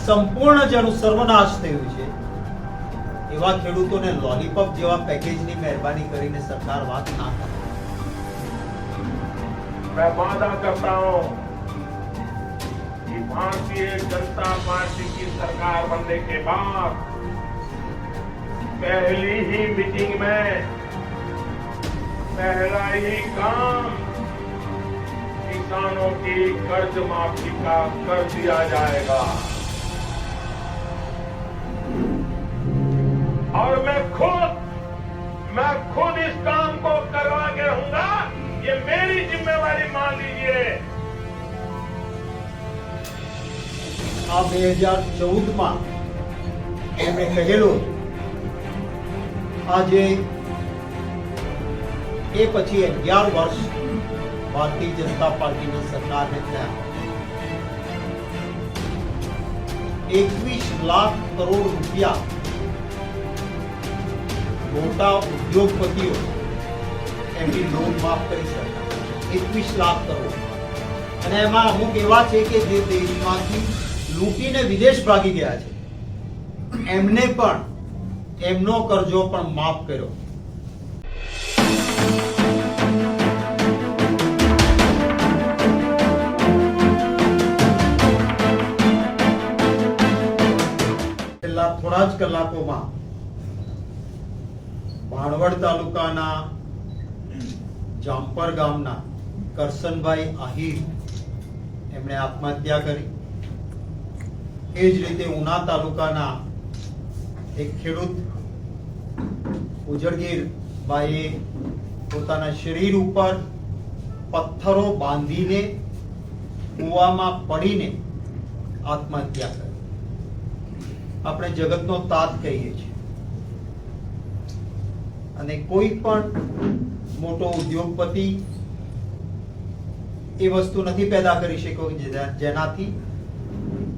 સંપૂર્ણ જેનું સર્વનાશ થયું છે એવા ખેડૂતોને લોલીપોપ જેવા પેકેજની મહેરબાની કરીને સરકાર વાત ના કરે। मैं वादा करता हूं कि भारतीय जनता पार्टी की सरकार बनने के बाद पहली ही मीटिंग में पहला ही काम किसानों की कर्ज माफी का कर दिया जाएगा और मैं खुद इस काम को करवा के रहूंगा। ये मेरी जिम्मेवारी मान लीजिए। આ 2014માં એમણે કહેલું આજે એ પછી 11 વર્ષ ભારતીય જનતા પાર્ટીની સરકારને થયા। 21 લાખ કરોડ રૂપિયા મોટા ઉદ્યોગપતિઓ એમની લોન માફ કરી સરકાર 21 લાખ કરોડ અને એમાં અમુક એવા છે કે જે દેશમાંથી લૂંટીને વિદેશ ભાગી ગયા છે એમને પણ એમનો કરજો પણ માફ કર્યો। છેલ્લા થોડા જ કલાકોમાં ભાણવડ તાલુકાના જામપર ગામના કરસનભાઈ આહિર એમણે આત્મહત્યા કરી। એ જ રીતે ઉના તાલુકાના એક ખેડૂત ઉજળગીર ભાઈએ પોતાના શરીર ઉપર પથ્થરો બાંધીને કૂવામાં પડીને આત્મહત્યા કરી। આપણે જગતનો તાત કહીએ છીએ અને કોઈ પણ મોટો ઉદ્યોગપતિ એ વસ્તુ નથી પેદા કરી શક્યો જેનાથી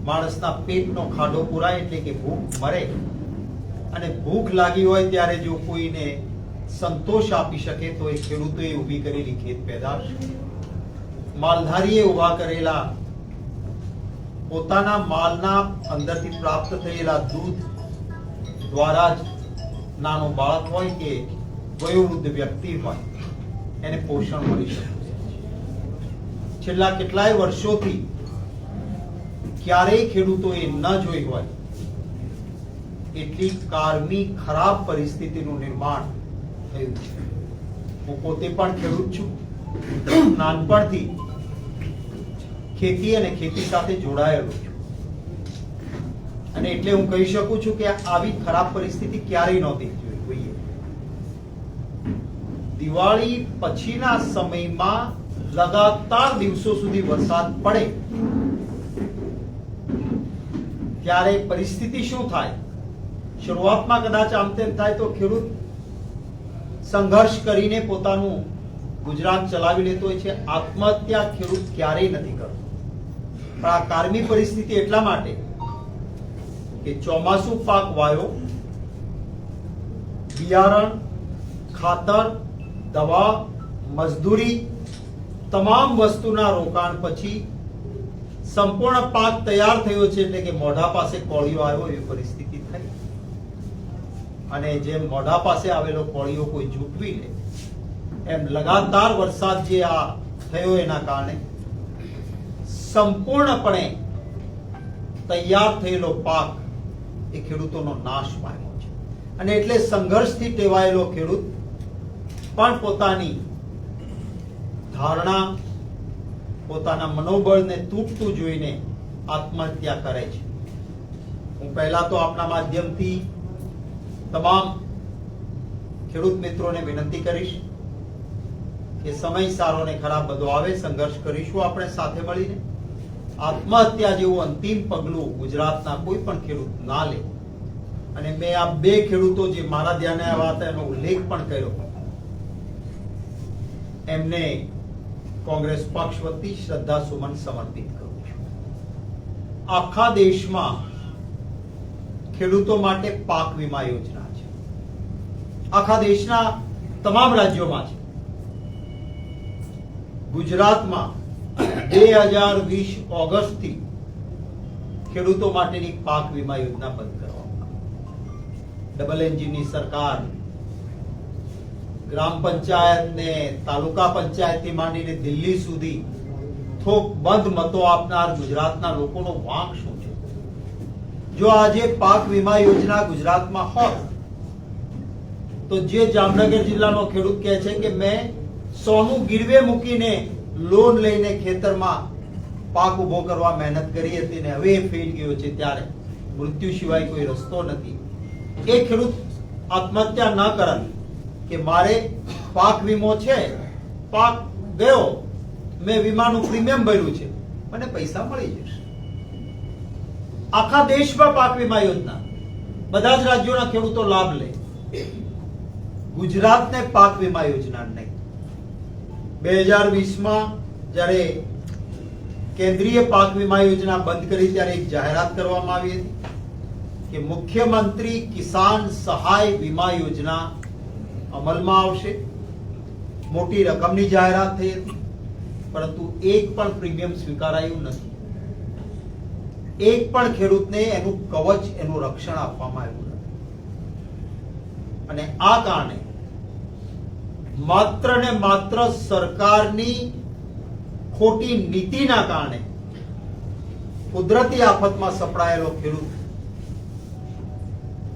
માણસના પેટનો ખાડો પુરાય એટલે કે ભૂખ મરે અને ભૂખ લાગી હોય ત્યારે જો કોઈને સંતોષ આપી શકે તો એ ખેડૂતોએ ઊભી કરેલી ખેત પેદાશ માલધારીએ ઊભા કરેલા પોતાના માલના અંદરથી પ્રાપ્ત થયેલા દૂધ દ્વારા જ નાનો બાળક હોય કે વયોવૃદ્ધ વ્યક્તિ હોય એને પોષણ મળી શકે। છેલ્લા કેટલાય વર્ષોથી ક્યારેય ખેડૂતોએ ન જોઈ હોય એટલી કારમી ખરાબ પરિસ્થિતિનું નિર્માણ થયું છે। હું પોતે પણ ખેડૂત છું। નાનપણથી ખેતી અને ખેતી સાથે જોડાયેલો છું અને એટલે હું કહી શકું છું કે આવી ખરાબ પરિસ્થિતિ ક્યારેય નહોતી જોઈએ। દિવાળી પછીના સમયમાં લગાતાર દિવસો સુધી વરસાદ પડે ત્યારે પરિસ્થિતિ શું થાય? શરૂઆતમાં કદાચ આમ તેમ થાય તો ખેડૂત સંઘર્ષ કરીને પોતાનું ગુજરાત ચલાવી લેતો હોય છે। આત્મહત્યા ખેડૂત ક્યારેય નથી કરતો પણ આ કારમી પરિસ્થિતિ એટલા માટે કે ચોમાસુ પાક વાયો, બિયારણ, ખાતર, દવા, મજદૂરી તમામ વસ્તુના રોકાણ પછી સંપૂર્ણ પાક તૈયાર થયો છે એટલે કે મોઢા પાસે કોળિયો આવ્યો એવી પરિસ્થિતિ થઈ અને જેમ મોઢા પાસે આવેલો કોળિયો કોઈ ઝૂંટવી લે એમ લગાતાર વરસાદ જે આ થયો એના કારણે સંપૂર્ણપણે તૈયાર થયેલો પાક એ ખેડૂતોનો નાશ પામ્યો છે અને એટલે સંઘર્ષથી ટેવાયેલો ખેડૂત પણ પોતાની ધારણા પોતાના મનોબળને તૂટતું જોઈને આત્મહત્યા કરે છે। હું પહેલા તો આપના માધ્યમથી તમામ ખેડૂત મિત્રોને વિનંતી કરીશ કે સમય સારો ને ખરાબ બધો આવે, સંઘર્ષ કરીશું આપણે સાથે મળીને। આત્મહત્યા જેવું અંતિમ પગલું ગુજરાતના કોઈ પણ ખેડૂત ના લે અને મેં આ બે ખેડૂતો જે મારા ધ્યાને આવ્યા હતા એનો ઉલ્લેખ પણ કર્યો, એમને કોંગ્રેસ પક્ષ વતી શ્રદ્ધા સુમન સમર્પિત કરું છું। આખા દેશમાં ખેડૂતો માટે પાક વીમા યોજના છે, આખા દેશના તમામ રાજ્યોમાં છે। ગુજરાતમાં 2020 ઓગસ્ટથી ખેડૂતો માટેની પાક વીમા યોજના બંધ કરવામાં ડબલ એન્જિનની સરકાર ગ્રામ પંચાયત ને તાલુકા પંચાયત થી માંડીને દિલ્હી સુધી થોક બંધ મતો આપનાર ગુજરાતના લોકોનો વાંક શું છે? જો આજે પાક વીમા યોજના ગુજરાતમાં હોત તો જે જામનગર જિલ્લાનો ખેડૂત કહે છે કે મેં સોનું ગીરવે મૂકીને લોન લઈને ખેતરમાં પાક ઉભો કરવા મહેનત કરી હતી ને હવે એ ફેલ ગયો છે, ત્યારે મૃત્યુ સિવાય કોઈ રસ્તો નથી. એ ખેડૂત આત્મહત્યા ન કરે કે મારે પાક વીમો છે, પાક ગયો, મેં વીમાનું પ્રીમિયમ ભર્યું છે, મને પૈસા મળી જશે. આખા દેશમાં પાક વીમા યોજના, બધા જ રાજ્યોના ખેડૂતો લાભ લે. ગુજરાતને પાક વીમા યોજના નહીં. 2020માં જ્યારે કેન્દ્રીય પાક વીમા યોજના બંધ કરી ત્યારે એક જાહેરાત કરવામાં આવી હતી કે મુખ્યમંત્રી કિસાન સહાય વીમા યોજના અમલમાં આવશે. મોટી રકમની જાહેરાત થઈ હતી, પરંતુ એક પણ પ્રીમિયમ સ્વીકારાયું નથી. એક પણ ખેડૂતને એનું કવચ, એનું રક્ષણ આપવામાં આવ્યું નથી. અને આ કારણે માત્ર ને માત્ર સરકારની ખોટી નીતિના કારણે કુદરતી આફતમાં સપડાયેલો ખેડૂત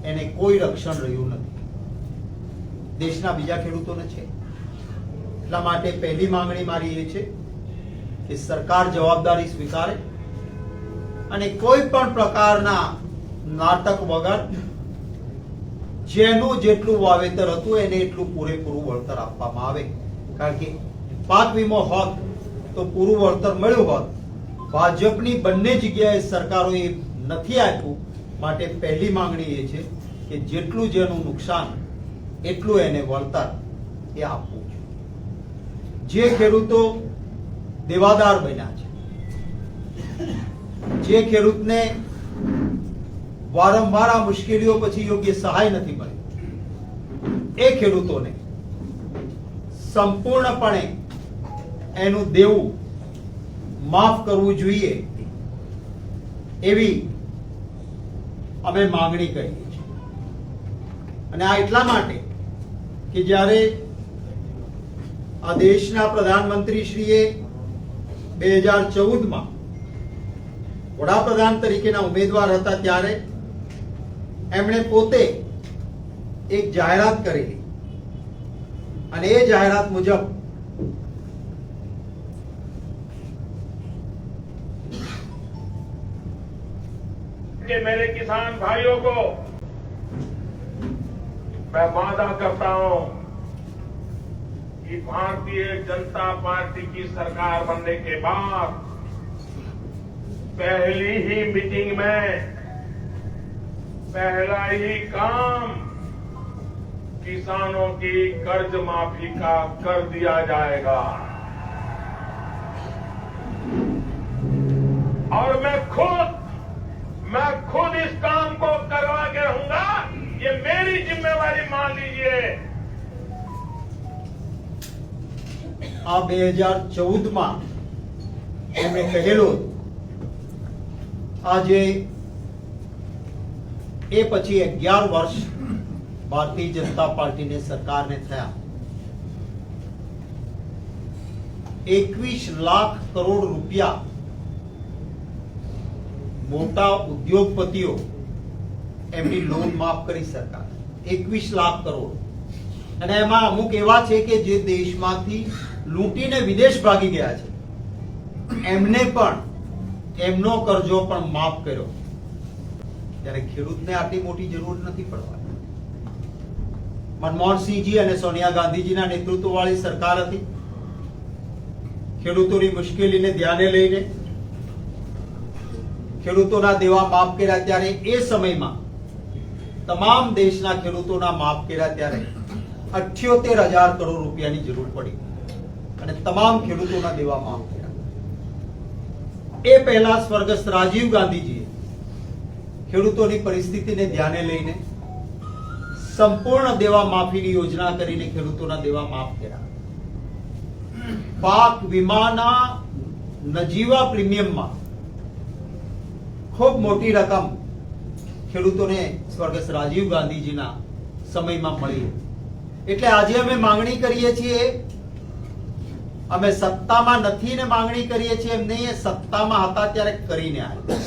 એને કોઈ રક્ષણ રહ્યું નથી. દેશના બીજા ખેડૂતોને છે. એટલા માટે પહેલી માંગણી મારી એ છે કે સરકાર જવાબદારી સ્વીકારે અને કોઈ પણ પ્રકારના નાટક વગર જેનું જેટલું વાવેતર હતું એને એટલું પૂરેપૂરું વળતર આપવામાં આવે. કારણ કે પાક વીમો હોત તો પૂરું વળતર મળ્યું હોત. ભાજપની બંને જગ્યાએ સરકારોએ નથી આપ્યું. માટે પહેલી માંગણી એ છે કે જેટલું જેનું નુકસાન એટલું એને વળતર એ આપવું છે. જે ખેડૂતો દેવાદાર બન્યા છે, જે ખેડૂતને વારંવાર આ મુશ્કેલીઓ પછી યોગ્ય સહાય નથી મળી, એ ખેડૂતોને સંપૂર્ણપણે એનું દેવું માફ કરવું જોઈએ એવી અમે માંગણી કરીએ છીએ. અને આ એટલા માટે કે જ્યારે આ દેશના પ્રધાનમંત્રી શ્રીએ 2014માં વડાપ્રધાન તરીકેના ઉમેદવાર હતા ત્યારે એમણે પોતે એક જાહેરાત કરેલી અને એ જાહેરાત મુજબ कि मेरे किसान भाइयों को मैं वादा करता हूं कि भारतीय जनता पार्टी की सरकार बनने के बाद पहली ही मीटिंग में पहला ही काम किसानों की कर्ज माफी का कर दिया जाएगा. और मैं खुद इस काम को करवा के रहूंगा. ये मेरी जिम्मेवारी मान लीजिए. આ 2014માં એમણે કહેલું. આજે એ પછી 11 વર્ષ ભારતીય જનતા પાર્ટીને સરકારને થયા. 21 લાખ કરોડ રૂપિયા મોટા ઉદ્યોગપતિઓ એમની લોન માફ કરી સરકાર. 21 લાખ કરોડ. અને એમાં અમુક એવા છે કે જે દેશમાંથી લૂંટીને વિદેશ ભાગી ગયા છે, એમને પણ એમનો કરજો પણ માફ કર્યો. ત્યારે ખેડૂતને આટલી મોટી જરૂર નથી પડવાની. મનમોહનસિંહજી અને સોનિયા ગાંધીજીના નેતૃત્વ વાળી સરકાર હતી. ખેડૂતોની મુશ્કેલીને ધ્યાને લઈને ખેડૂતોના દેવા માફ કર્યા. ત્યારે એ સમયમાં તમામ દેશના ખેડૂતોના માફ કર્યા ત્યારે 78,000 કરોડ રૂપિયાની જરૂર પડી અને તમામ ખેડૂતોના દેવા માફ કર્યા. એ પહેલા સ્વર્ગસ્થ રાજીવ ગાંધીજીએ ખેડૂતોની પરિસ્થિતિને ધ્યાને લઈને સંપૂર્ણ દેવા માફીની યોજના કરીને ખેડૂતોના દેવા માફ કર્યા. પાક વીમાના નજીવા પ્રીમિયમમાં ખૂબ મોટી રકમ ખેડૂતોને સ્વર્ગસ્થ રાજીવ ગાંધીજીના સમયમાં મળી. એટલે આજે અમે માંગણી કરીએ છીએ, અમે સત્તામાં નથી ને માંગણી કરીએ છીએ એમ નહીં, સત્તામાં હતા ત્યારે કરીને આવ્યા.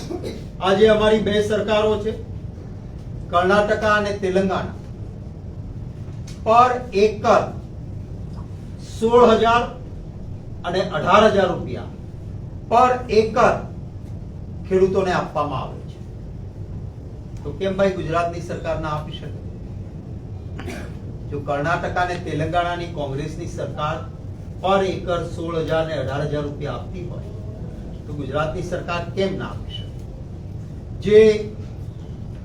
આજે અમારી બે સરકારો છે, કર્ણાટક અને તેલંગાણા, પર એકર 16,000 અને 18,000 રૂપિયા પર એકર ખેડૂતોને આપવામાં આવે છે. તો કેમ ભાઈ ગુજરાતની સરકાર ના આપી શકે? જો કર્ણાટક અને તેલંગાણાની કોંગ્રેસની સરકાર પર એકર 16,000 ને 18,000 રૂપિયા આપતી હોય તો ગુજરાતની સરકાર કેમ ના આપી શકે? જે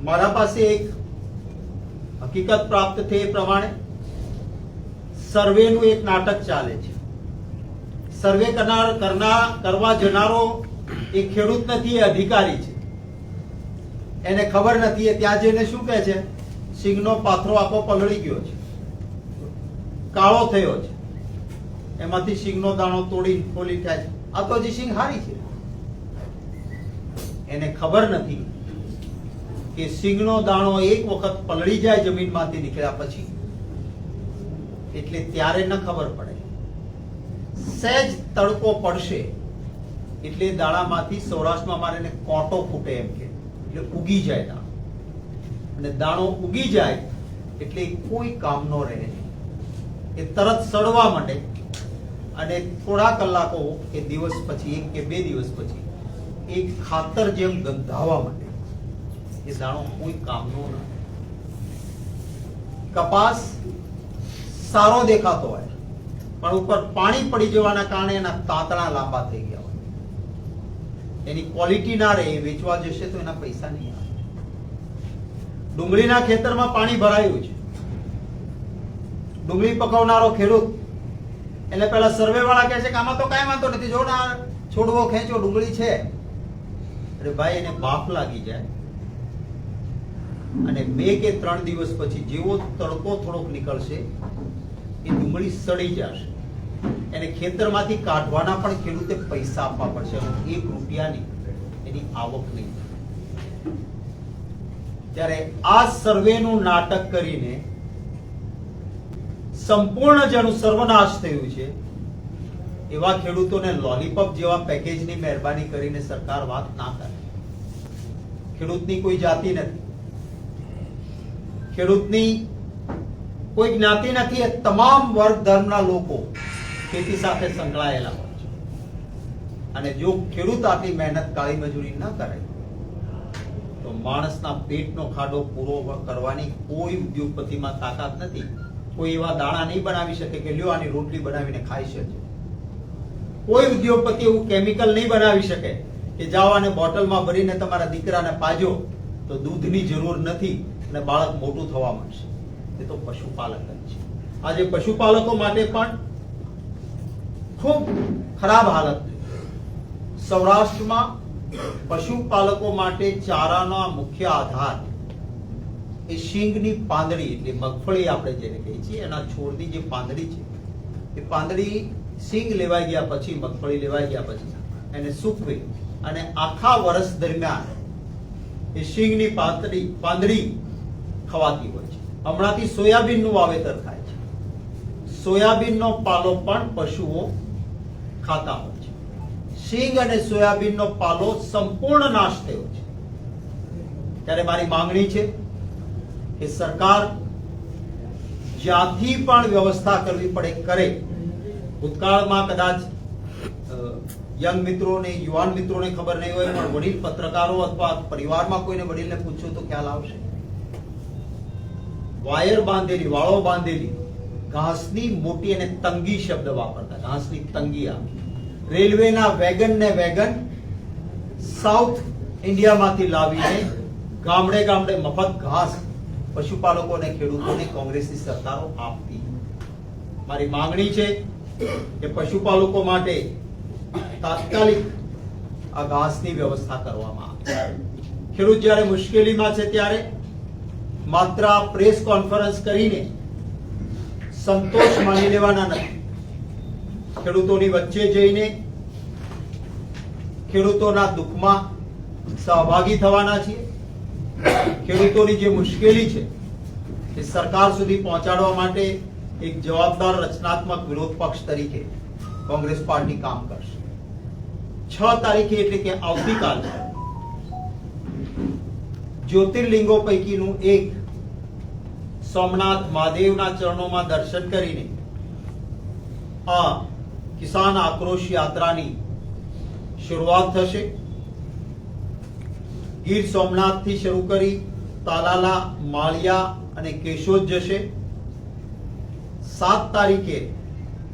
મારા પાસે એક હકીકત પ્રાપ્ત થઈ એ પ્રમાણે સર્વેનું એક નાટક ચાલે છે. સર્વે કરવા જનારો એ ખેડૂત નથી, એ અધિકારી છે. એને ખબર નથી, એ ત્યાં જઈને શું કહે છે, સિંગનો પાથરો આખો પલળી ગયો છે, કાળો થયો છે, એમાંથી સિંગનો દાણો તોડી ફોલી થાય છે, આ તો હજી સિંગ હારી છે. એને ખબર નથી કે સિંગનો દાણો એક વખત પલળી જાય જમીનમાંથી નીકળ્યા પછી, એટલે ત્યારે ન ખબર પડે. સહેજ તડકો પડશે એટલે દાણામાંથી સૌરાષ્ટ્રમાં મારે એને કોટો ફૂટે એમ કે, એટલે ઉગી જાય દાણો. અને દાણો ઉગી જાય એટલે કોઈ કામનો રહે નહીં, એ તરત સડવા માંડે અને થોડા કલાકો કે દિવસ પછી, એક કે બે દિવસ પછી એક ખાતર જેમ ગંધાવા માંડે. એ દાણો કોઈ કામનો ન. કપાસ સારો દેખાતો હોય પણ ઉપર પાણી પડી જવાના કારણે એના તાંતણા લાંબા થઈ ગયા હોય, એની ક્વોલિટી ના રહે, વેચવા જશે તો એના પૈસા નહીં આવે. ડુંગળીના ખેતરમાં પાણી ભરાયું છે, ડુંગળી પકવનારો ખેડૂત એટલે પેલા સર્વે વાળા કહે છે કે આમાં તો કાંઈ વાંધો નથી, જો ના છોડવો ખેંચો, ડુંગળી છે. અરે ભાઈ, એને બાફ લાગી જાય અને 2 કે 3 દિવસ પછી જેવો તડકો થોડોક નીકળશે એ ડુંગળી સડી જશે. એને ખેતરમાંથી કાઢવાના પણ ખેડૂતે પૈસા આપવા પડશે, 1 રૂપિયાની એની આવક નહીં. ત્યારે આ સર્વેનું નાટક કરીને સંપૂર્ણ જેનું સર્વનાશ થયું છે એવા ખેડૂતોને લોલીપોપ જેવા પેકેજની મહેરબાની કરીને સરકાર વાત ના કરે. ખેડૂતની કોઈ જાતિ નથી, ખેડૂતની કોઈ જ્ઞાતિ નથી, એ તમામ વર્ગ ધર્મના લોકો ખેતી સાથે સંકળાયેલા હોય છે. અને જો ખેડૂત આટલી મહેનત કાળી મજૂરી ન કરે તો માણસના પેટનો ખાડો પૂરો કરવાની કોઈ ઉદ્યોગપતિમાં તાકાત નથી. કોઈ એવા દાણા નહીં બનાવી શકે કે લ્યો આની રોટલી બનાવીને ખાઈ શકે. કોઈ ઉદ્યોગપતિ એવું કેમિકલ નહીં બનાવી શકે કે જાઓ અને બોટલમાં ભરીને તમારા દીકરાને પાજો તો દૂધની જરૂર નથી અને બાળક મોટું થવા માંડશે. એ તો પશુપાલક જ છે. આજે પશુપાલકો માટે પણ ખૂબ ખરાબ હાલત. સૌરાષ્ટ્રમાં પશુપાલકો માટે ચારાનો મુખ્ય આધાર એ શીંગની પાંદડી, એટલે મગફળી આપણે જેને કહીએ છીએ, એના છોડની જે પાંદડી છે એ પાંદડી શીંગ લેવાઈ ગયા પછી, મગફળી લેવાઈ ગયા પછી એને સૂકવી અને આખા વર્ષ દરમિયાન એ શીંગની પાંદડી ખવાતી હોય છે. હમણાંથી સોયાબીનનું વાવેતર થાય છે, સોયાબીનનો પાલો પણ પશુઓ ખાતા હોય છે. શીંગ અને સોયાબીનનો પાલો સંપૂર્ણ નાશ થયો છે. ત્યારે મારી માંગણી છે કે સરકાર જ્યાંથી પણ વ્યવસ્થા કરવી પડે કરે. ભૂતકાળમાં કદાચ યંગ મિત્રોને, યુવાન મિત્રોને ખબર નહીં હોય, પણ વડીલ પત્રકારો અથવા પરિવારમાં કોઈને વડીલને પૂછ્યું તો ખ્યાલ આવશે. વાયર બાંધેલી, વાળો બાંધેલી ઘાસની મોટી, અને તંગી શબ્દ વાપરતા, ઘાસની તંગી આવી. રેલવેના વેગન ને વેગન સાઉથ ઇન્ડિયામાંથી લાવીને ગામડે ગામડે મફત ઘાસ પશુપાલકો અને ખેડૂતોને કોંગ્રેસની સરકારો આપતી. મારી માંગણી છે કે પશુપાલકો માટે તાત્કાલિક આ ઘાસની વ્યવસ્થા કરવામાં આવે. ખેડૂત જ્યારે મુશ્કેલીમાં છે ત્યારે માત્ર પ્રેસ કોન્ફરન્સ કરીને સંતોષ માની લેવાના નથી. ખેડૂતોની વચ્ચે જઈને ખેડૂતોના દુઃખમાં સહભાગી થવાના છીએ. ખેડૂતોની જે મુશ્કેલી છે એ સરકાર સુધી પહોંચાડવા માટે એક જવાબદાર રચનાત્મક વિરોધ પક્ષ તરીકે કોંગ્રેસ પાર્ટી કામ કરશે. 6 તારીખે એટલે કે આવતીકાલ જ્યોતિર્લિંગો પૈકીનું એક સોમનાથ મહાદેવના ચરણોમાં દર્શન કરીને આ કિસાન આક્રોશ યાત્રાની શરૂઆત થશે. ગીર સોમનાથથી શરૂ કરી તાલાલા, માળિયા અને કેશોદ જશે. 7 તારીખે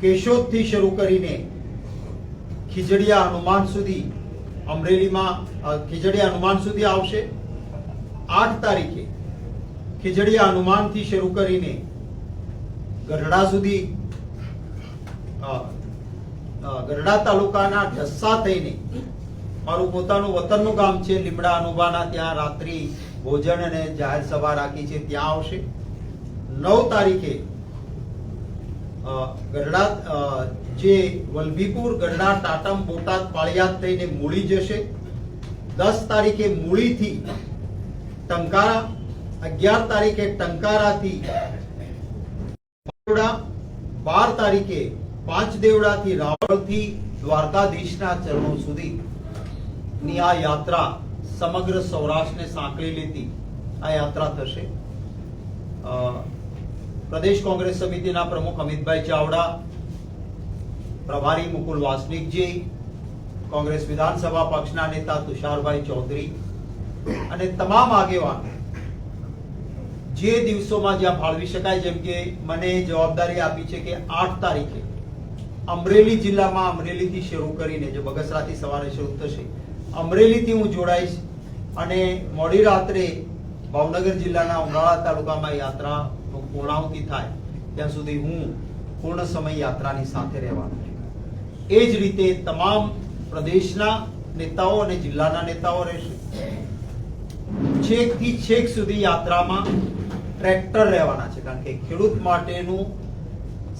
કેશોદથી શરૂ કરીને ખીજડીયા હનુમાન સુધી અમરેલીમાં ખીજડીયા હનુમાન સુધી આવશે. 8 તારીખે ખીજડીયા હનુમાનથી શરૂ કરીને ગઢડા સુધી ગઢડા તાલુકાના ઢસ્સા થઈને મારું પોતાનું વતનનું ગામ છે લીમડા અનુબાના, ત્યાં રાત્રિ ભોજન અને જાહેર સભા રાખી છે, ત્યાં આવશે. 9 તારીખે ગઢડા જે વલભીપુર, ગઢડા, ટાટમ, બોટાદ, પાળિયાદ થઈને મૂળી જશે. 10 તારીખે મૂળીથી ટંકારા, 11 તારીખે ટંકારાથી 12 તારીખે પાંચદેવડાથી રાવળથી દ્વારકાધીશના ચરણો સુધી ની આ યાત્રા સમગ્ર સૌરાષ્ટ્રને સાંકળી લેતી આ યાત્રા થશે. પ્રદેશ કોંગ્રેસ સમિતિના પ્રમુખ અમિતભાઈ ચાવડા, પ્રભારી મુકુલ વાસનિકજી, કોંગ્રેસ વિધાનસભા પક્ષના નેતા તુષારભાઈ ચૌધરી અને તમામ આગેવાન જે દિવસોમાં જ્યાં ફાળવી શકાય, જેમ કે મને જવાબદારી આપી છે કે 8 તારીખે અમરેલી જિલ્લામાં અમરેલીથી શરૂ કરીને જે બગસરાથી સવારે શરૂ થશે, અમરેલીથી હું જોડાઈશ અને મોડી રાત્રે ભાવનગર જિલ્લાના ઉમરાળા તાલુકામાં યાત્રાનું પૂર્ણાહુતિ થાય ત્યાં સુધી હું પૂર્ણ સમય યાત્રાની સાથે રહેવાનો છું. એ જ રીતે તમામ પ્રદેશના નેતાઓ અને જિલ્લાના નેતાઓ રહેશે. છેકથી છેક સુધી યાત્રામાં ટ્રેક્ટર રહેવાના છે, કારણ કે ખેડૂત માટેનું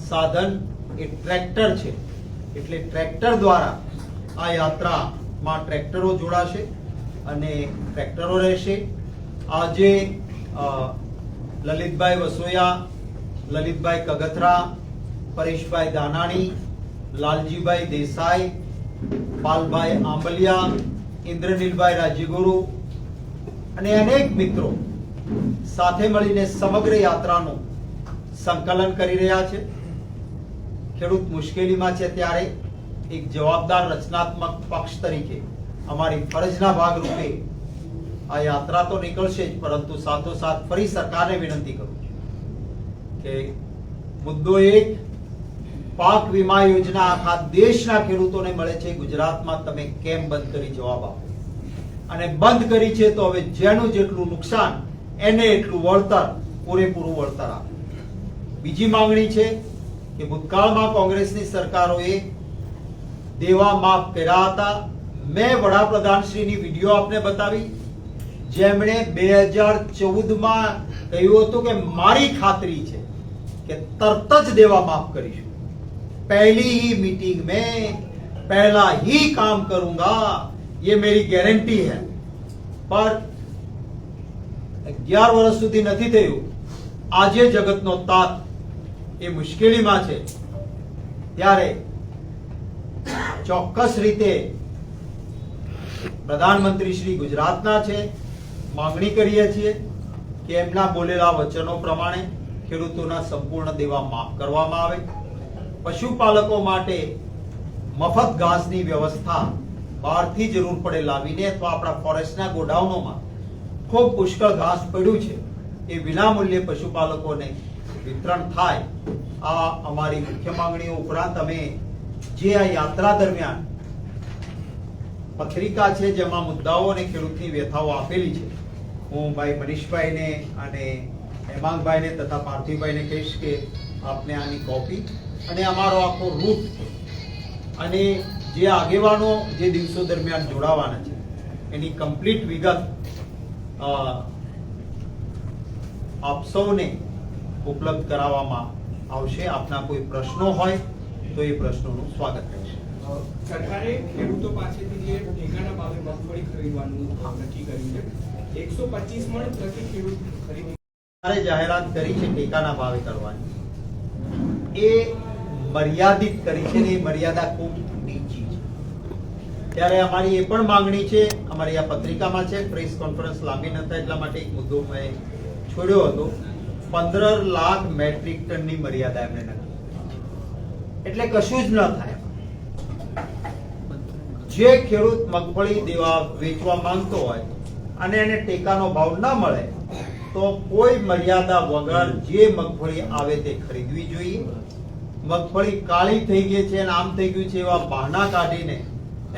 સાધન એ ટ્રેક્ટર છે, એટલે ટ્રેક્ટર દ્વારા આ યાત્રામાં ટ્રેક્ટરો જોડાશે અને ટ્રેક્ટરો રહેશે. આજે લલિતભાઈ વસોયા, લલિતભાઈ કગથરા, પરેશભાઈ દાનાણી, લાલજીભાઈ દેસાઈ, પાલભાઈ આંબલિયા, ઇન્દ્રનીલભાઈ રાજ્યગુરુ અને અનેક મિત્રો સાથે મળીને સમગ્ર યાત્રાનું સંકલન કરી રહ્યા છે. ખેડૂત મુશ્કેલીમાં છે ત્યારે એક જવાબદાર રચનાત્મક પક્ષ તરીકે અમારી ફરજના ભાગરૂપે આ યાત્રા તો નીકળશે જ, પરંતુ સાથોસાથ ફરી સરકારને વિનંતી કરું છું કે મુદ્દો એક, પાક વીમા યોજના આખા દેશના ખેડૂતોને મળે છે, ગુજરાતમાં તમે કેમ બંધ કરી? જવાબ આપો. અને બંધ કરી છે તો હવે જેનું જેટલું નુકસાન એને એટલું વળતર, પૂરેપૂરું વળતર આપે. બીજી માંગણી છે કે ભૂતકાળમાં કોંગ્રેસની સરકારોએ દેવા માફ કર્યા હતા. મેં વડાપ્રધાનશ્રીની વિડીયો આપને બતાવી, જેમણે 2014માં કહ્યું હતું કે મારી ખાતરી છે કે તરત જ દેવા માફ કરીશું, पहली ही मीटिंग में पहला ही काम करूंगा, ये मेरी गारंटी है. पर 11 વર્ષ સુધી નથી થયું. આજે જગતનો તાત એ મુશ્કેલીમાં છે, ત્યારે ચોક્કસ રીતે પ્રધાનમંત્રી શ્રી ગુજરાતના છે, માંગણી કરીએ છીએ કે એમના બોલેલા વચનો પ્રમાણે ખેડૂતોના સંપૂર્ણ દેવા માફ કરવામાં આવે. પશુપાલકો માટે મફત ઘાસની વ્યવસ્થા બહારથી જરૂર પડે લાવીને અથવા આપણા ફોરેસ્ટના ગોડાઉનોમાં ખૂબ પુષ્કળ ઘાસ પડ્યું છે એ વિનામૂલ્યે પશુપાલકોને વિતરણ થાય. આ અમારી મુખ્ય માંગણીઓ ઉપરાંત અમે જે આ યાત્રા દરમિયાન પત્રિકા છે જેમાં મુદ્દાઓ અને ખેડૂતની વ્યથાઓ આપેલી છે, હું ભાઈ મનીષભાઈને અને હેમાંગભાઈને તથા પાર્થિવભાઈને કહીશ કે આપને આની કોપી અને અમારો આખો રૂટ અને જે આગેવાનો જે દિવસો દરમિયાન જોડાવાના છે એની કમ્પ્લીટ વિગત આપ સૌને ઉપલબ્ધ કરાવવામાં આવશે. આપના કોઈ પ્રશ્નો હોય તો એ પ્રશ્નોનું સ્વાગત રહેશે. સરકારે ખેડૂતો પાસેથી જે ટેકાના ભાવે મગફળી ખરીદવાનું નક્કી કર્યું છે 125 મણ પ્રતિ ખેડૂત ખરીદી સરકારે જાહેરાત કરી છે ટેકાના ભાવે કરવાની, એ મર્યાદિત કરી છે ને એ મર્યાદા ખૂબ નીચી છે. ત્યારે અમારી એ પણ માંગણી છે, અમારી આ પત્રિકામાં છે, પ્રેસ કોન્ફરન્સ લાંબી ન થાય એટલા માટે એક મુદ્દો મેં છોડ્યો હતો. 15 લાખ મેટ્રિક ટનની મર્યાદા એમણે નક્કી કરી. એટલે કશું જ ન થાય. જે ખેડૂત મગફળી દેવા વેચવા માંગતો હોય અને એને ટેકાનો ભાવ ન મળે તો કોઈ મર્યાદા વગર જે મગફળી આવે તે ખરીદવી જોઈએ. મગફળી કાળી થઈ ગઈ છે અને આમ થઈ ગયું છે એવા બહાના કાઢીને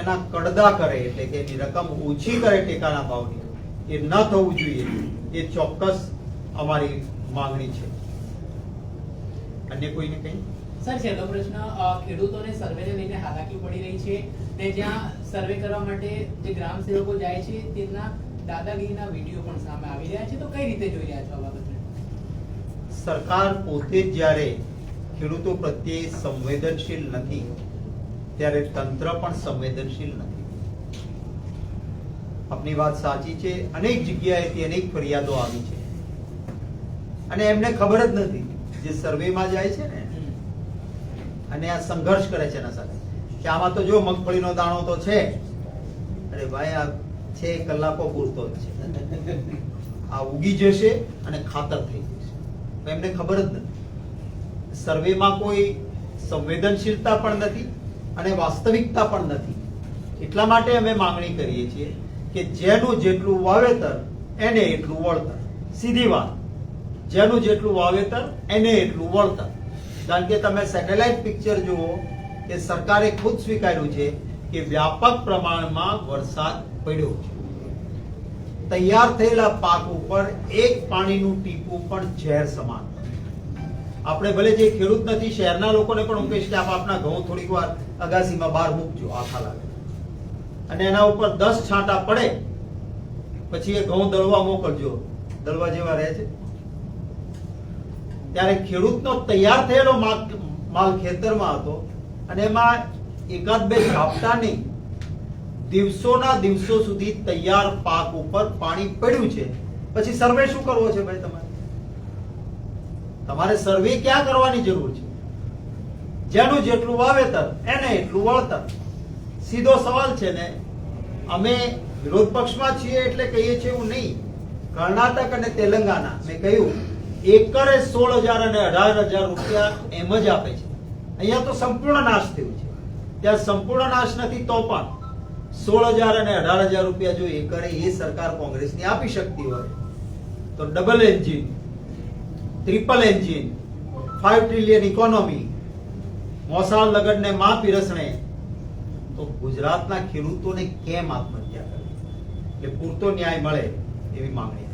એના કડદા કરે, એટલે કે એની રકમ ઓછી કરે ટેકાના ભાવની, એ ન થવું જોઈએ. એ ચોક્કસ અમારી માંગણી છે. અન્ય કોઈને કઈ? સર, છેલ્લો પ્રશ્ન, ખેડૂતોને સર્વેને લઈને હાલાકી પડી રહી છે ને જ્યાં સર્વે કરવા માટે જે ગ્રામ સેવકો જાય છે તેના દાદાગીરીના વિડીયો પણ સામે આવી રહ્યા છે, તો કઈ રીતે જોઈ રહ્યા છો આ બાબતને? સરકાર પોતે જ જ્યારે ખેડૂતો પ્રત્યે સંવેદનશીલ નથી ત્યારે તંત્ર પણ સંવેદનશીલ નથી. આપની વાત સાચી છે, અનેક જગ્યાએથી અનેક ફરિયાદો આવી છે અને એમને ખબર જ નથી, જે સર્વેમાં જાય છે ને અને આ સંઘર્ષ કરે છે એના સાથે કે આમાં તો જો મગફળીનો દાણો તો છે, અરે ભાઈ આ છે કલાકો પૂરતો જ છે, આ ઉગી જશે અને ખાતર થઈ જશે. એમને ખબર જ નથી. સર્વેમાં કોઈ સંવેદનશીલતા પણ નથી અને વાસ્તવિકતા પણ નથી. એટલા માટે અમે માંગણી કરીએ છીએ કે જેનું જેટલું વાવેતર એને એટલું વળતર. સીધી વાત, જેનું જેટલું વાવેતર એને એટલું વળતર. કારણ કે તમે સેટેલાઇટ પિક્ચર જુઓ કે સરકારે ખુદ સ્વીકાર્યું છે કે વ્યાપક પ્રમાણમાં વરસાદ પડ્યો છે. તૈયાર થયેલા પાક ઉપર એક પાણીનું ટીપું પણ ઝેર સમાન. આપણે ભલે જે ખેડૂત નથી શહેરના લોકોને પણ હું કહીશ કે આપ આપના ઘઉં થોડીક વાર અગાસીમાં બહાર મૂકજો, આખા લાગે અને એના ઉપર 10 છાંટા પડે પછી એ ઘઉં દળવા મોકલજો, દળવા જેવા રહે છે. ત્યારે ખેડૂતનો તૈયાર થયેલો માલ ખેતરમાં હતો અને એમાં એકાદ બે ઝાપટા નહીં, દિવસોના દિવસો સુધી તૈયાર પાક ઉપર પાણી પડ્યું છે. પછી સર્વે શું કરવો છે ભાઈ? તમારે સર્વે ક્યાં કરવાની જરૂર છે? જેનું જેટલું વાવેતર એને એટલું વળતર. સીધો સવાલ છે ને. અમે વિરોધ પક્ષમાં છીએ એટલે કહીએ છીએ એવું નહીં. કર્ણાટક અને તેલંગાના મેં કહ્યું એકરે 16,000 અને 18,000 રૂપિયા એમ જ આપે છે. અહીંયા તો સંપૂર્ણ નાશ થયું છે. ત્યાં સંપૂર્ણ નાશ નથી તો પણ 16,000 અને 18,000 રૂપિયા જો એકરે એ સરકાર કોંગ્રેસની આપી શકતી હોય તો double engine, triple engine, 5 trillion economy, મોસાળ લગડને માં પીરસણે, તો ગુજરાતના ખેડૂતોને કેમ આત્મહત્યા કરવી? એટલે પૂરતો ન્યાય મળે એવી માંગણી.